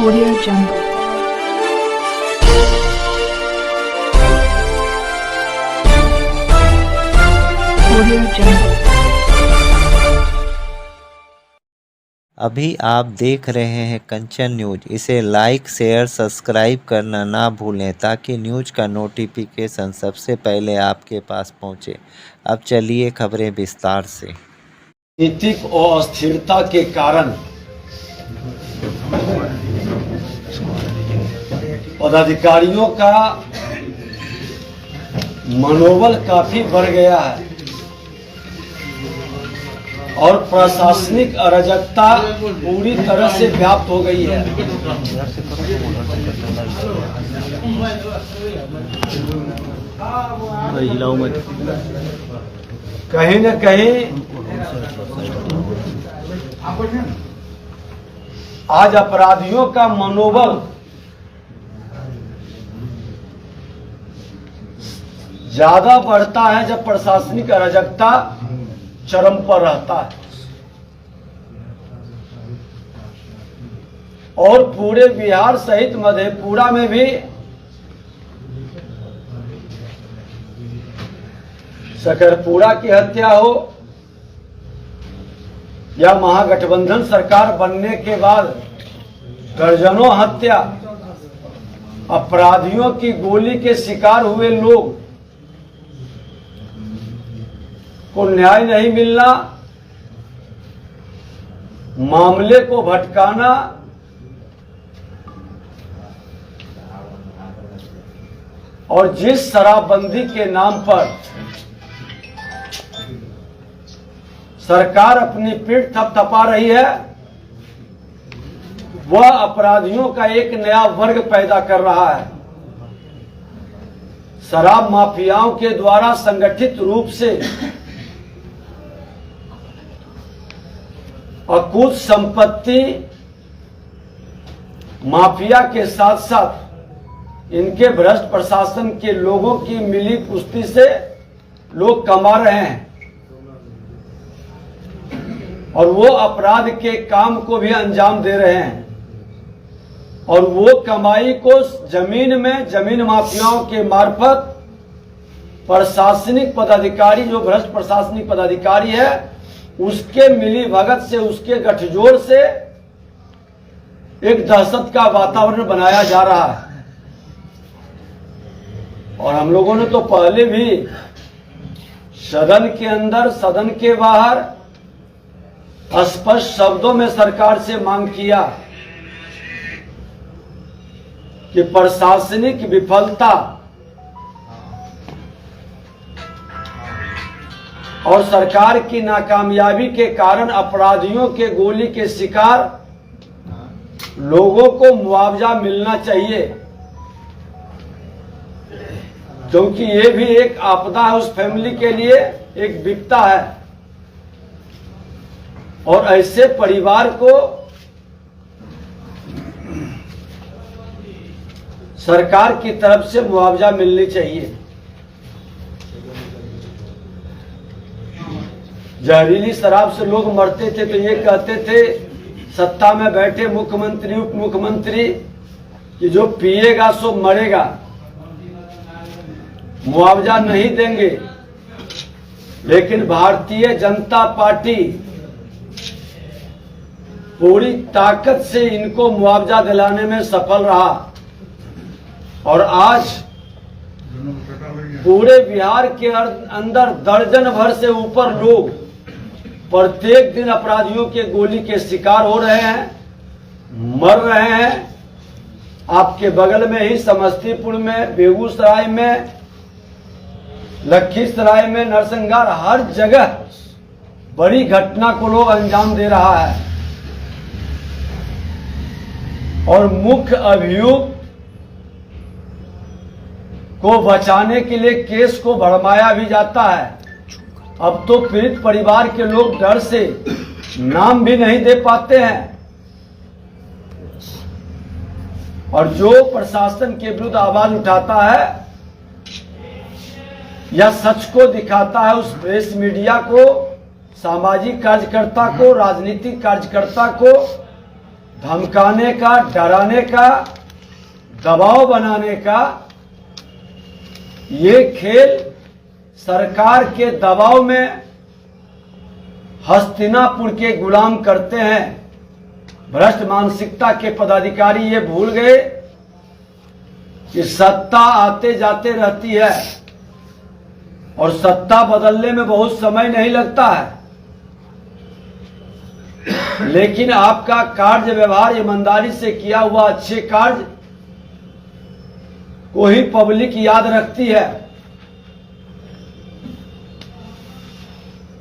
Audio Jungle. Audio Jungle. अभी आप देख रहे हैं कंचन न्यूज। इसे लाइक शेयर सब्सक्राइब करना ना भूलें ताकि न्यूज का नोटिफिकेशन सबसे पहले आपके पास पहुंचे। अब चलिए खबरें विस्तार से। राजनीतिक अस्थिरता के कारण पदाधिकारियों का मनोबल काफी बढ़ गया है और प्रशासनिक अराजकता पूरी तरह से व्याप्त हो गई है। कहीं न कहीं आज अपराधियों का मनोबल ज्यादा बढ़ता है जब प्रशासनिक अराजकता चरम पर रहता है और पूरे बिहार सहित मधेपुरा में भी शकरपुरा की हत्या हो या महागठबंधन सरकार बनने के बाद दर्जनों हत्या, अपराधियों की गोली के शिकार हुए लोग को न्याय नहीं मिलना, मामले को भटकाना और जिस शराबबंदी के नाम पर सरकार अपनी पीठ थपथपा रही है, वह अपराधियों का एक नया वर्ग पैदा कर रहा है। शराब माफियाओं के द्वारा संगठित रूप से अकूत संपत्ति माफिया के साथ साथ इनके भ्रष्ट प्रशासन के लोगों की मिली पुष्टि से लोग कमा रहे हैं और वो अपराध के काम को भी अंजाम दे रहे हैं और वो कमाई को जमीन माफियाओं के मार्फत प्रशासनिक पदाधिकारी, जो भ्रष्ट प्रशासनिक पदाधिकारी है, उसके मिली भगत से, उसके गठजोड़ से एक दहशत का वातावरण बनाया जा रहा है। और हम लोगों ने तो पहले भी सदन के अंदर, सदन के बाहर स्पष्ट शब्दों में सरकार से मांग किया कि प्रशासनिक विफलता और सरकार की नाकामयाबी के कारण अपराधियों के गोली के शिकार लोगों को मुआवजा मिलना चाहिए, क्योंकि ये भी एक आपदा है, उस फैमिली के लिए एक विपदा है और ऐसे परिवार को सरकार की तरफ से मुआवजा मिलनी चाहिए। जहरीली शराब से लोग मरते थे तो ये कहते थे सत्ता में बैठे मुख्यमंत्री, उप मुख्यमंत्री कि जो पिएगा सो मरेगा, मुआवजा नहीं देंगे। लेकिन भारतीय जनता पार्टी पूरी ताकत से इनको मुआवजा दिलाने में सफल रहा और आज पूरे बिहार के अंदर दर्जन भर से ऊपर लोग प्रत्येक दिन अपराधियों के गोली के शिकार हो रहे हैं, मर रहे हैं। आपके बगल में ही समस्तीपुर में, बेगूसराय में, लखीसराय में, नरसंहार, हर जगह बड़ी घटना को लोग अंजाम दे रहा है और मुख्य अभियुक्त को बचाने के लिए केस को भड़काया भी जाता है। अब तो पीड़ित परिवार के लोग डर से नाम भी नहीं दे पाते हैं और जो प्रशासन के विरुद्ध आवाज उठाता है या सच को दिखाता है, उस प्रेस मीडिया को, सामाजिक कार्यकर्ता को, राजनीतिक कार्यकर्ता को धमकाने का, डराने का, दबाव बनाने का, ये खेल सरकार के दबाव में हस्तिनापुर के गुलाम करते हैं। भ्रष्ट मानसिकता के पदाधिकारी ये भूल गए कि सत्ता आते जाते रहती है और सत्ता बदलने में बहुत समय नहीं लगता है, लेकिन आपका कार्य व्यवहार ईमानदारी से किया हुआ अच्छे कार्य को ही पब्लिक याद रखती है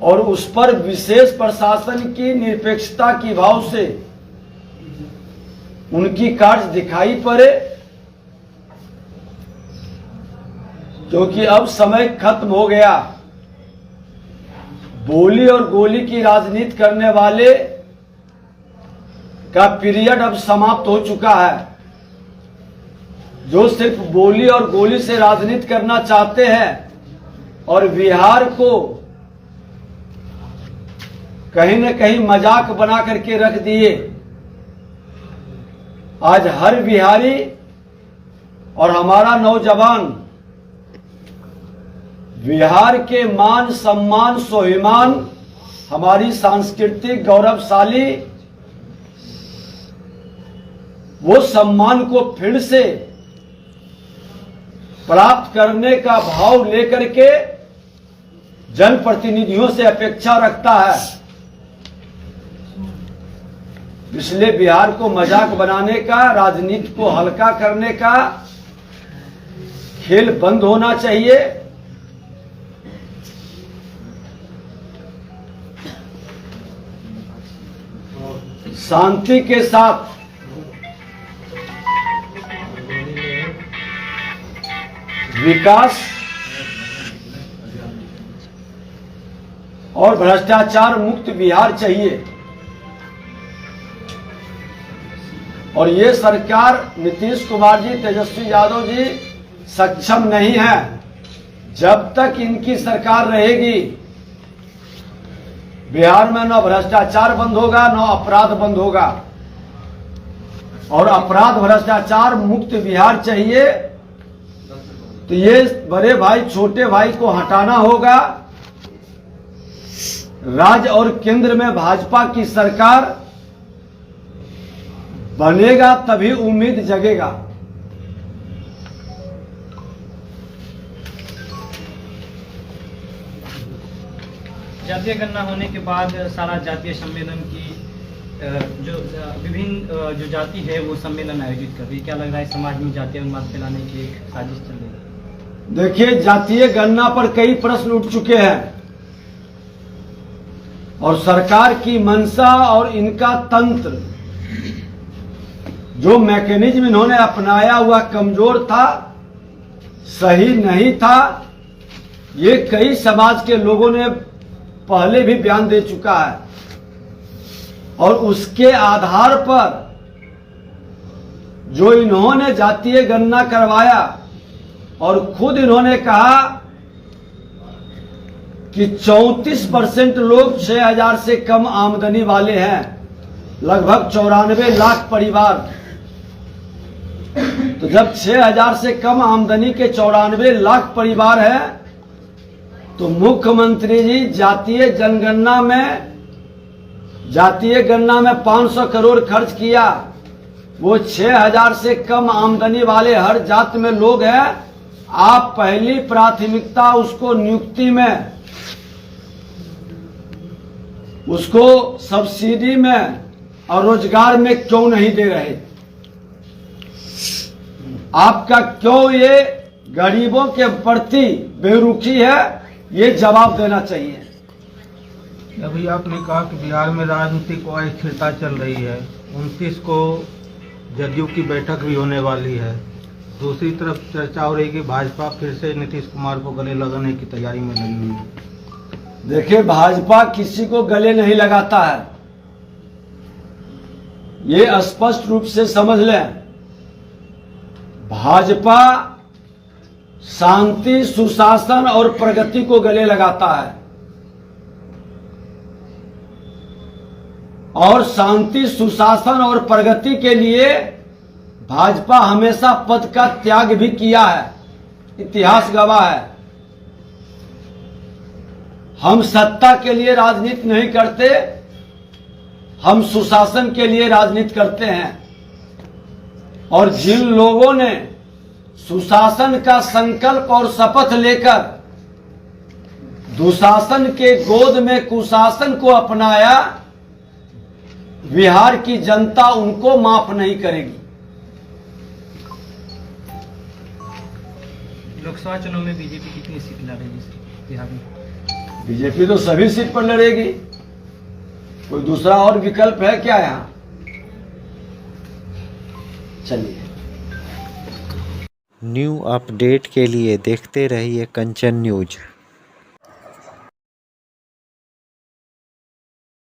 और उस पर विशेष प्रशासन की निरपेक्षता की भाव से उनकी कार्य दिखाई पड़े, क्योंकि अब समय खत्म हो गया। बोली और गोली की राजनीति करने वाले का पीरियड अब समाप्त हो चुका है। जो सिर्फ बोली और गोली से राजनीति करना चाहते हैं और बिहार को कहीं न कहीं मजाक बना करके रख दिए। आज हर बिहारी और हमारा नौजवान बिहार के मान सम्मान स्वाभिमान, हमारी सांस्कृतिक गौरवशाली वो सम्मान को फिर से प्राप्त करने का भाव लेकर के जनप्रतिनिधियों से अपेक्षा रखता है। इसलिए बिहार को मजाक बनाने का, राजनीति को हल्का करने का खेल बंद होना चाहिए। शांति के साथ विकास और भ्रष्टाचार मुक्त बिहार चाहिए और ये सरकार नीतीश कुमार जी, तेजस्वी यादव जी सक्षम नहीं है। जब तक इनकी सरकार रहेगी बिहार में न भ्रष्टाचार बंद होगा, न अपराध बंद होगा और अपराध भ्रष्टाचार मुक्त बिहार चाहिए तो ये बड़े भाई छोटे भाई को हटाना होगा। राज्य और केंद्र में भाजपा की सरकार बनेगा तभी उम्मीद जगेगा। जातीय गणना होने के बाद सारा जातीय सम्मेलन की जो विभिन्न जो जाति है वो सम्मेलन आयोजित कर रही है। क्या लग रहा है समाज में जातीय उन्माद फैलाने की एक साजिश चल रही है? देखिए, जातीय गणना पर कई प्रश्न उठ चुके हैं और सरकार की मंशा और इनका तंत्र, जो मैकेनिज्म इन्होंने अपनाया हुआ कमजोर था, सही नहीं था। ये कई समाज के लोगों ने पहले भी बयान दे चुका है और उसके आधार पर जो इन्होंने जातीय गणना करवाया और खुद इन्होंने कहा कि 34% लोग 6,000 से कम आमदनी वाले हैं, लगभग 94 लाख परिवार। तो जब 6,000 से कम आमदनी के 94 लाख परिवार हैं तो मुख्यमंत्री जी जातीय गणना में 500 करोड़ खर्च किया। वो 6,000 से कम आमदनी वाले हर जात में लोग हैं, आप पहली प्राथमिकता उसको नियुक्ति में, उसको सब्सिडी में और रोजगार में क्यों नहीं दे रहे? आपका क्यों ये गरीबों के प्रति बेरुखी है, ये जवाब देना चाहिए। अभी आपने कहा कि बिहार में राजनीतिक अस्थिरता चल रही है, 29 को जदयू की बैठक भी होने वाली है। दूसरी तरफ चर्चा हो रही है कि भाजपा फिर से नीतीश कुमार को गले लगाने की तैयारी में लगी हुई है। देखिए, भाजपा किसी को गले नहीं लगाता है, ये स्पष्ट रूप से समझ लें। भाजपा शांति, सुशासन और प्रगति को गले लगाता है। और शांति, सुशासन और प्रगति के लिए भाजपा हमेशा पद का त्याग भी किया है, इतिहास गवाह है। हम सत्ता के लिए राजनीति नहीं करते, हम सुशासन के लिए राजनीति करते हैं। और जिन लोगों ने सुशासन का संकल्प और शपथ लेकर दुशासन के गोद में कुशासन को अपनाया, बिहार की जनता उनको माफ नहीं करेगी। लोकसभा चुनाव में बीजेपी कितनी सीट लड़ेगी बिहार में? बीजेपी तो सभी सीट पर लड़ेगी, कोई दूसरा और विकल्प है क्या यहां? चलिए, न्यू अपडेट के लिए देखते रहिए कंचन न्यूज।